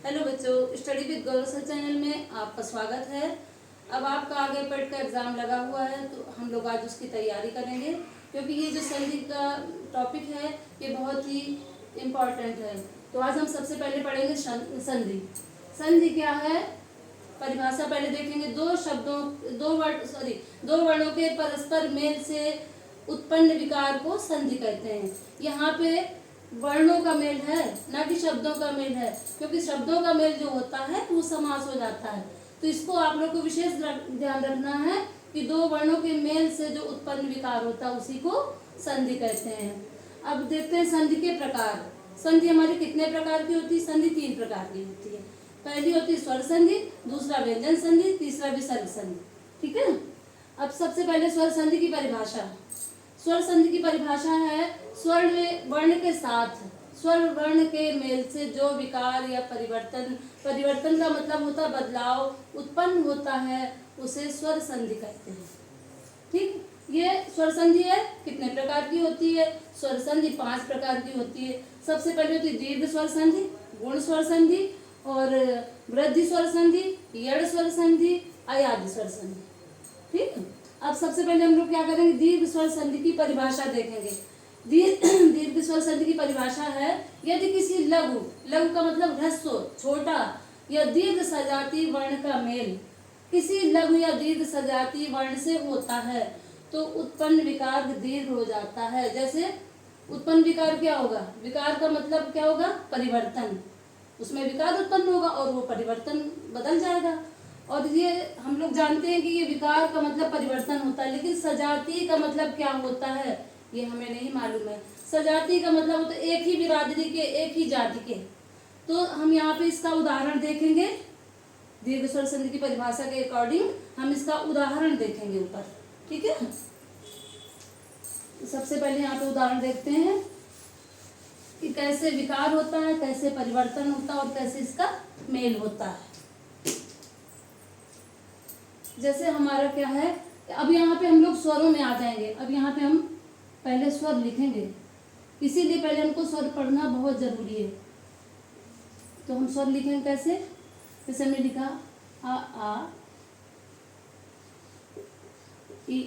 Hello बच्चों, study with Gaurav sir channel में आपका स्वागत है। अब आपका आगे पेट का एग्ज़ाम लगा हुआ है तो हम लोग आज उसकी तैयारी करेंगे, क्योंकि ये जो संधि का टॉपिक है ये बहुत ही इम्पोर्टेंट है। तो आज हम सबसे पहले पढ़ेंगे संधि। संधि क्या है, परिभाषा पहले देखेंगे। दो वर्णों के परस्पर मेल से उत्पन्न विकार को संधि कहते हैं। यहाँ पे वर्णों का मेल है, ना कि शब्दों का मेल है, क्योंकि शब्दों का मेल जो होता है वो समास हो जाता है। तो इसको आप लोग को विशेष ध्यान रखना है कि दो वर्णों के मेल से जो उत्पन्न विकार होता है उसी को संधि कहते हैं। अब देखते हैं संधि के प्रकार। संधि हमारी कितने प्रकार की होती है? संधि 3 प्रकार की होती है। पहली होती है स्वर संधि, दूसरा व्यंजन संधि, तीसरा विसर्ग संधि। ठीक है। अब सबसे पहले स्वर संधि की परिभाषा। स्वर संधि की परिभाषा है स्वर वर्ण के साथ स्वर वर्ण के मेल से जो विकार या परिवर्तन का मतलब होता है बदलाव उत्पन्न होता है, उसे स्वर संधि कहते हैं। ठीक, ये स्वर संधि है कितने प्रकार की होती है? स्वर संधि 5 प्रकार की होती है। सबसे पहले होती है दीर्घ स्वर संधि, गुण स्वर संधि और वृद्धि स्वर संधि, यड़ स्वर संधि, अयादि स्वर संधि। ठीक, अब सबसे पहले हम लोग क्या करेंगे, दीर्घ स्वर संधि की परिभाषा देखेंगे। दीर्घ स्वर संधि की परिभाषा है यदि किसी लघु का मतलब ह्रस्व छोटा या दीर्घ सजाती वर्ण का मेल किसी लघु या दीर्घ सजाती वर्ण से होता है तो उत्पन्न विकार दीर्घ हो जाता है। जैसे उत्पन्न विकार क्या होगा? विकार का मतलब क्या होगा? परिवर्तन। उसमें विकार उत्पन्न होगा और वो परिवर्तन बदल जाएगा। और ये हम लोग जानते हैं कि ये विकार का मतलब परिवर्तन होता है, लेकिन सजाती का मतलब क्या होता है ये हमें नहीं मालूम है। सजाती का मतलब होता है एक ही बिरादरी के, एक ही जाति के। तो हम यहाँ पे इसका उदाहरण देखेंगे। दीर्घ स्वर संधि की परिभाषा के अकॉर्डिंग हम इसका उदाहरण देखेंगे ऊपर। ठीक है, सबसे पहले यहाँ पे उदाहरण देखते हैं कि कैसे विकार होता है, कैसे परिवर्तन होता है और कैसे इसका मेल होता है। जैसे हमारा क्या है, अब यहाँ पे हम लोग स्वरों में आ जाएंगे। अब यहाँ पे हम पहले स्वर लिखेंगे, इसीलिए पहले हमको स्वर पढ़ना बहुत जरूरी है। तो हम स्वर लिखेंगे कैसे? जैसे हमने लिखा आ ई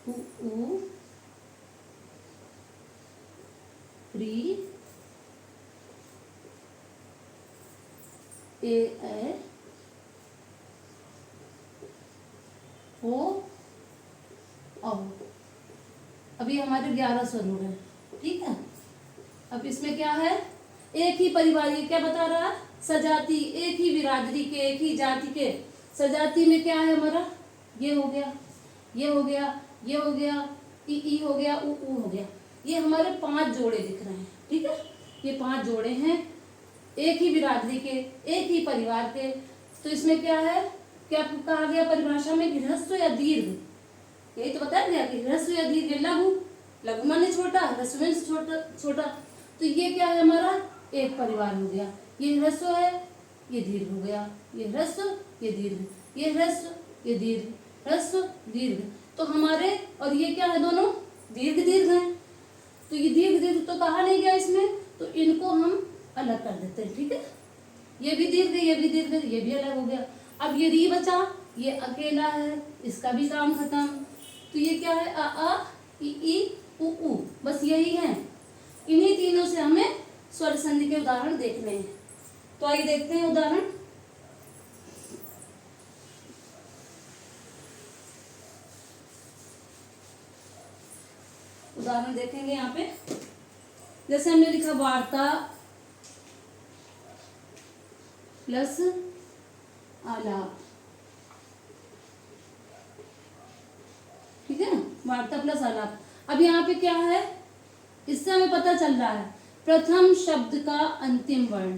उ री ए ओ औ। अब ये हमारे 11 स्वर हो गए। ठीक है, अब इसमें क्या है, एक ही परिवार, ये क्या बता रहा है? सजाती, एक ही बिरादरी के, एक ही जाति के। सजाती में क्या है हमारा? ये हो गया, ये हो गया, ये हो गया, ई हो गया, उ हो गया। ये हमारे 5 जोड़े दिख रहे हैं। ठीक है, ये 5 जोड़े हैं एक ही बिरादरी के, एक ही परिवार के। तो इसमें क्या है, क्या कहा गया परिभाषा में? ह्रस्व या दीर्घ, यही तो बताया गया कि ह्रस्व या दीर्घ। लघु माने छोटा, ह्रस्व में छोटा। तो ये क्या है हमारा? एक परिवार हो गया। ये ह्रस्व है, ये दीर्घ हो गया। ये ह्रस्व, ये दीर्घ, ये ह्रस्व, ये दीर्घ, ह्रस्व दीर्घ। तो हमारे और ये क्या है? दोनों दीर्घ हैं। तो ये दीर्घ तो कहा नहीं गया इसमें, तो इनको हम अलग कर देते हैं। ठीक है, ये भी दीर्घ, ये भी दीर्घ, ये भी अलग हो गया। अब ये री बचा, ये अकेला है, इसका भी काम खत्म। तो ये क्या है? आ ई उ, बस यही है। इन्हीं तीनों से हमें स्वर संधि के उदाहरण देखने हैं। तो आइए देखते हैं उदाहरण। उदाहरण देखेंगे यहाँ पे। जैसे हमने लिखा वार्ता प्लस आलाप। ठीक है, वार्ता प्लस आलाप। अब यहाँ पे क्या है, इससे हमें पता चल रहा है प्रथम शब्द का अंतिम वर्ण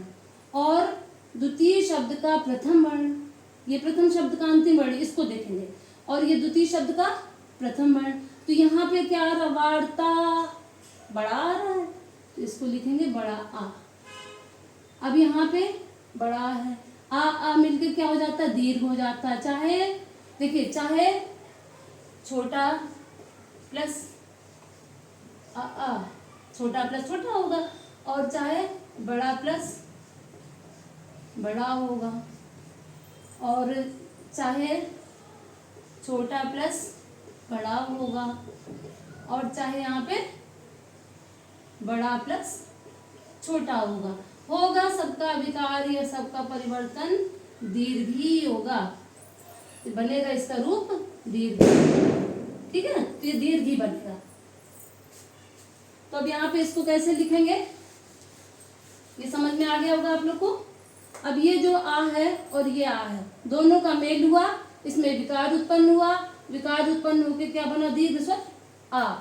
और द्वितीय शब्द का प्रथम वर्ण। ये प्रथम शब्द का अंतिम वर्ण, इसको देखेंगे, और ये द्वितीय शब्द का प्रथम वर्ण। तो यहाँ पे क्या आ रहा? वार्ता बड़ा आ रहा है, तो इसको लिखेंगे बड़ा आ। अब यहाँ पे बड़ा है, आ मिलकर क्या हो जाता है? दीर्घ हो जाता है। चाहे देखिए, चाहे छोटा प्लस छोटा प्लस छोटा होगा, और चाहे बड़ा प्लस बड़ा होगा, और चाहे छोटा प्लस बड़ा होगा, और चाहे यहाँ पे बड़ा प्लस छोटा होगा सबका विकार या सबका परिवर्तन दीर्घ ही होगा, बनेगा इसका रूप दीर्घ। ठीक है, तो ये दीर्घ ही बनेगा। तो अब यहाँ पे इसको कैसे लिखेंगे, ये समझ में आ गया होगा आप लोग को। अब ये जो आ है और ये आ है, दोनों का मेल हुआ, इसमें विकार उत्पन्न हुआ, विकार उत्पन्न होकर क्या बना, दीर्घ स्वर आ।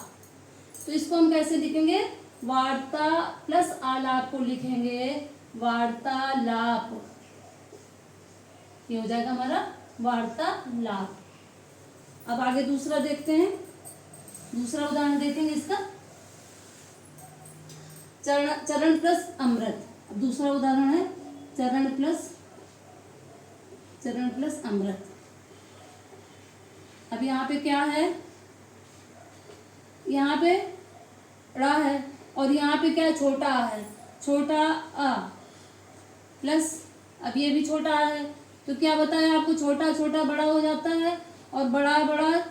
तो इसको हम कैसे लिखेंगे, वार्ता प्लस आलाप को लिखेंगे वार्तालाप, ये हो जाएगा हमारा वार्तालाप। अब आगे दूसरा देखते हैं, दूसरा उदाहरण देखेंगे इसका, चरण प्लस अमृत। अब दूसरा उदाहरण है चरण प्लस अमृत। अब यहाँ पे क्या है, यहाँ पे ड़ा है और यहाँ पे क्या है, छोटा आ है, छोटा आ प्लस, अब ये भी छोटा आ है, तो क्या बताया आपको, छोटा छोटा बड़ा हो जाता है और बड़ा बड़ा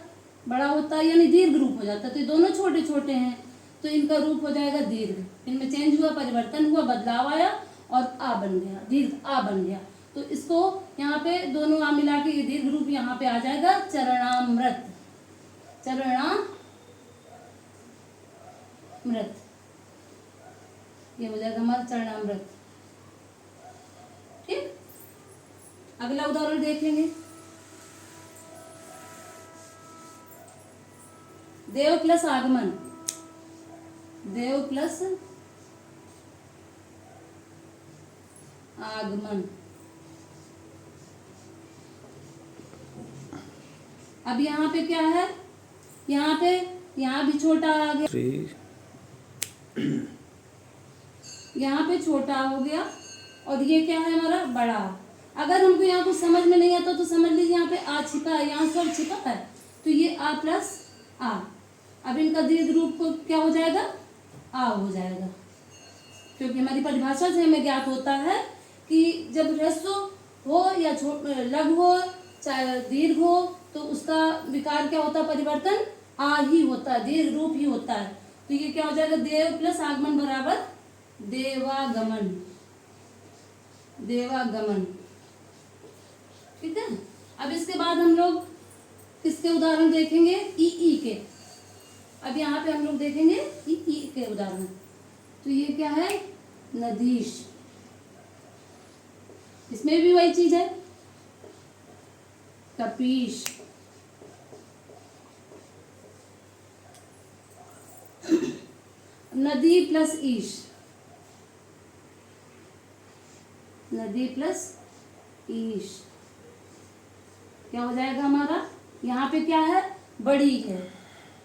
बड़ा होता है, यानी दीर्घ रूप हो जाता है। तो ये दोनों छोटे छोटे हैं, तो इनका रूप हो जाएगा दीर्घ, इनमें चेंज हुआ, परिवर्तन हुआ, बदलाव आया और आ बन गया, दीर्घ आ बन गया। तो इसको यहाँ पे दोनों आ मिला के ये दीर्घ रूप यहाँ पे आ जाएगा चरणामृत, चरणामृत, ये हो जाएगा हमारा चरणामृत। ठीक, अगला उदाहरण देख लेंगे, देव प्लस आगमन, देव प्लस आगमन। अब यहाँ पे क्या है, यहाँ पे यहाँ भी छोटा आ गया, यहाँ पे छोटा हो गया और ये क्या है हमारा बड़ा। अगर हमको यहाँ कुछ समझ में नहीं आता तो समझ लीजिए यहाँ पे आ छिपा है, यहाँ स्वर छिपा है, तो ये आ प्लस आ। अब इनका दीर्घ रूप को क्या हो जाएगा, आ हो जाएगा, क्योंकि हमारी परिभाषा से हमें ज्ञात होता है कि जब ह्रस्व हो या लघु हो चाहे दीर्घ हो तो उसका विकार क्या होता है, परिवर्तन आ ही होता है, दीर्घ रूप ही होता है। तो ये क्या हो जाएगा, देव प्लस आगमन बराबर देवागमन, देवागमन। ठीक है, अब इसके बाद हम लोग किसके उदाहरण देखेंगे, ई के। अब यहाँ पे हम लोग देखेंगे ई के उदाहरण। तो ये क्या है, नदीश, इसमें भी वही चीज है, कपीश, नदी प्लस ईश, नदी प्लस ईश क्या हो जाएगा हमारा, यहाँ पे क्या है, बड़ी है,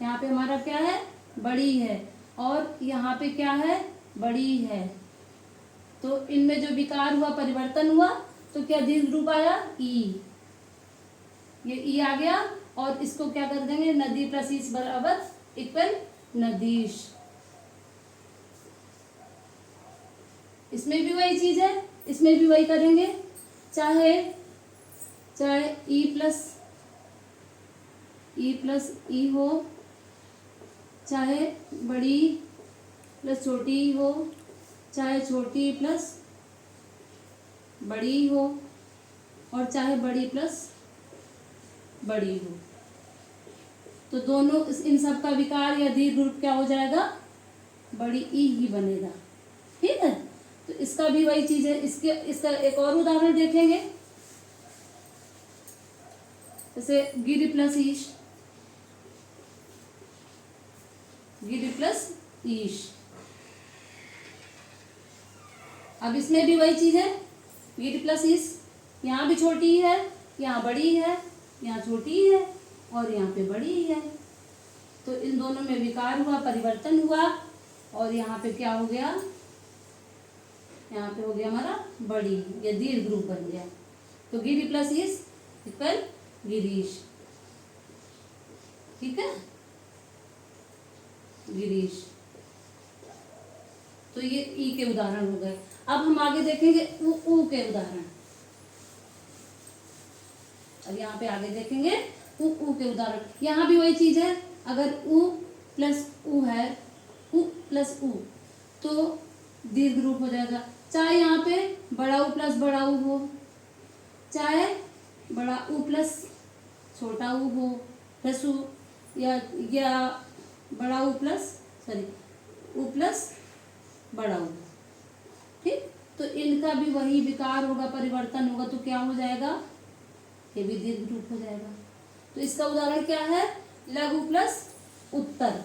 यहाँ पे हमारा क्या है, बड़ी है, और यहाँ पे क्या है, बड़ी है। तो इनमें जो विकार हुआ, परिवर्तन हुआ, तो क्या दीर्घ रूप आया, ई, ये ई आ गया, और इसको क्या कर देंगे, नदी प्लस ईश बराबर इक्वल नदीश। इसमें भी वही चीज है, इसमें भी वही करेंगे, चाहे ई प्लस ई हो, चाहे बड़ी प्लस छोटी हो, चाहे छोटी प्लस बड़ी हो, और चाहे बड़ी प्लस बड़ी हो, तो दोनों इन सब का विकार या दीर्घ रूप क्या हो जाएगा, बड़ी ई ही बनेगा। ठीक है, तो इसका भी वही चीज है। इसका एक और उदाहरण देखेंगे, जैसे गिरि प्लस ईश, गिरि प्लस ईश। अब इसमें भी वही चीज है, गिरि प्लस ईश, यहाँ भी छोटी है, यहाँ बड़ी है, यहाँ छोटी है और यहाँ पे बड़ी है, तो इन दोनों में विकार हुआ, परिवर्तन हुआ, और यहाँ पे क्या हो गया, यहाँ पे हो गया हमारा बड़ी, ये दीर्घ रूप बन गया। तो गिरि प्लस ईश इक्वल गिरीश। ठीक है, गिरीश। तो ये ई के उदाहरण हो गए। अब हम आगे देखेंगे ऊ के उदाहरण। अब यहाँ पे आगे देखेंगे ऊ के उदाहरण। यहाँ भी वही चीज है, अगर ऊ प्लस ऊ है, ऊ प्लस ऊ, तो दीर्घ रूप हो जाएगा। चाहे यहाँ पे बड़ा ऊ प्लस बड़ा ऊ हो, चाहे बड़ा ऊ प्लस छोटा ऊ हो, प्लस ऊ, या बड़ा ऊ प्लस ऊ प्लस बड़ा ऊ। ठीक, तो इनका भी वही विकार होगा, परिवर्तन होगा, तो क्या हो जाएगा, ये भी दीर्घ रूप हो जाएगा। तो इसका उदाहरण क्या है, लघु प्लस उत्तर।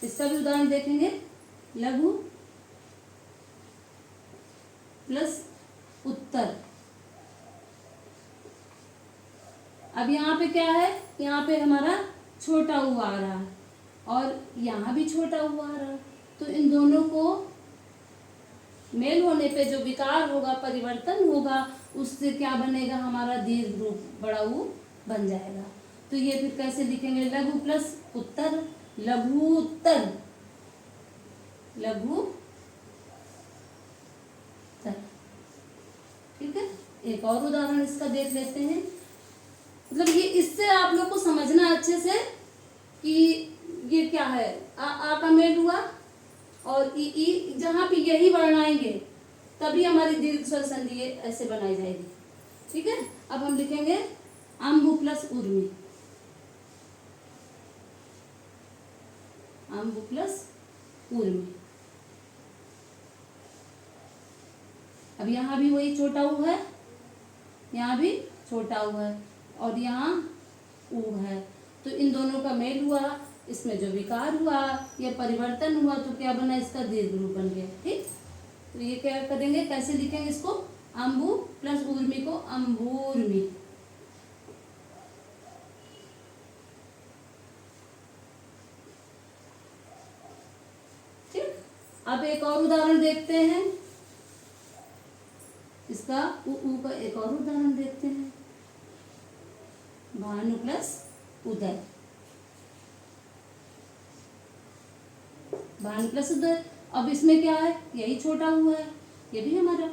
इसका भी उदाहरण देखेंगे, लघु प्लस उत्तर। अब यहाँ पे क्या है, यहाँ पे हमारा छोटा ऊ आ रहा है और यहाँ भी छोटा ऊ आ रहा है, तो इन दोनों को मेल होने पे जो विकार होगा, परिवर्तन होगा, उससे क्या बनेगा, हमारा दीर्घ रूप बड़ा ऊ बन जाएगा। तो ये फिर कैसे लिखेंगे, लघु प्लस उत्तर, लघु उत्तर, लघु उत्तर। ठीक है, एक और उदाहरण इसका देख लेते हैं। मतलब ये इससे आप लोग को समझना अच्छे से कि ये क्या है, आ का मेल हुआ और ई, जहां पे यही वर्ण आएंगे तभी हमारी दीर्घ स्वर संधि ऐसे बनाई जाएगी। ठीक है, अब हम लिखेंगे अम्बु प्लस उर्मी, अम्बु प्लस उर्मी। अब यहाँ भी वही छोटा ऊ है, यहाँ भी छोटा ऊ है और यहाँ ऊ है, तो इन दोनों का मेल हुआ, इसमें जो विकार हुआ या परिवर्तन हुआ तो क्या बना, इसका दीर्घ रूप बन गया। ठीक, तो ये क्या करेंगे, कैसे लिखेंगे इसको, अम्बु प्लस उर्मी को अम्बूर्मी। ठीक, अब एक और उदाहरण देखते हैं, इसका ऊ का एक और उदाहरण देखते हैं, भानु प्लस उदय, भानु प्लस उदय। अब इसमें क्या है, यही छोटा ऊ है, ये भी हमारा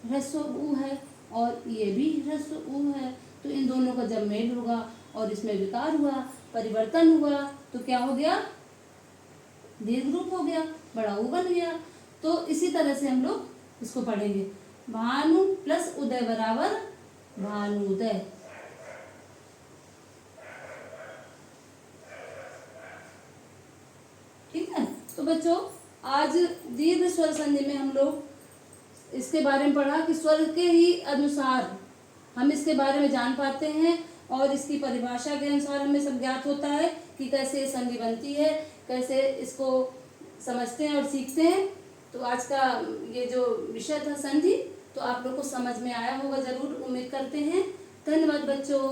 ह्रस्व ऊ है और ये भी ह्रस्व ऊ है, तो इन दोनों का जब मेल होगा और इसमें विकार हुआ, परिवर्तन हुआ, तो क्या हो गया, दीर्घ रूप हो गया, बड़ा ऊ बन गया। तो इसी तरह से हम लोग इसको पढ़ेंगे, भानु प्लस उदय बराबर भानुदय। ठीक है, तो बच्चों आज दीर्घ स्वर संधि में हम लोग इसके बारे में पढ़ा कि स्वर के ही अनुसार हम इसके बारे में जान पाते हैं और इसकी परिभाषा के अनुसार हमें सब ज्ञात होता है कि कैसे ये संधि बनती है, कैसे इसको समझते हैं और सीखते हैं। तो आज का ये जो विषय था संधि, तो आप लोग को समझ में आया होगा जरूर, उम्मीद करते हैं। धन्यवाद बच्चों।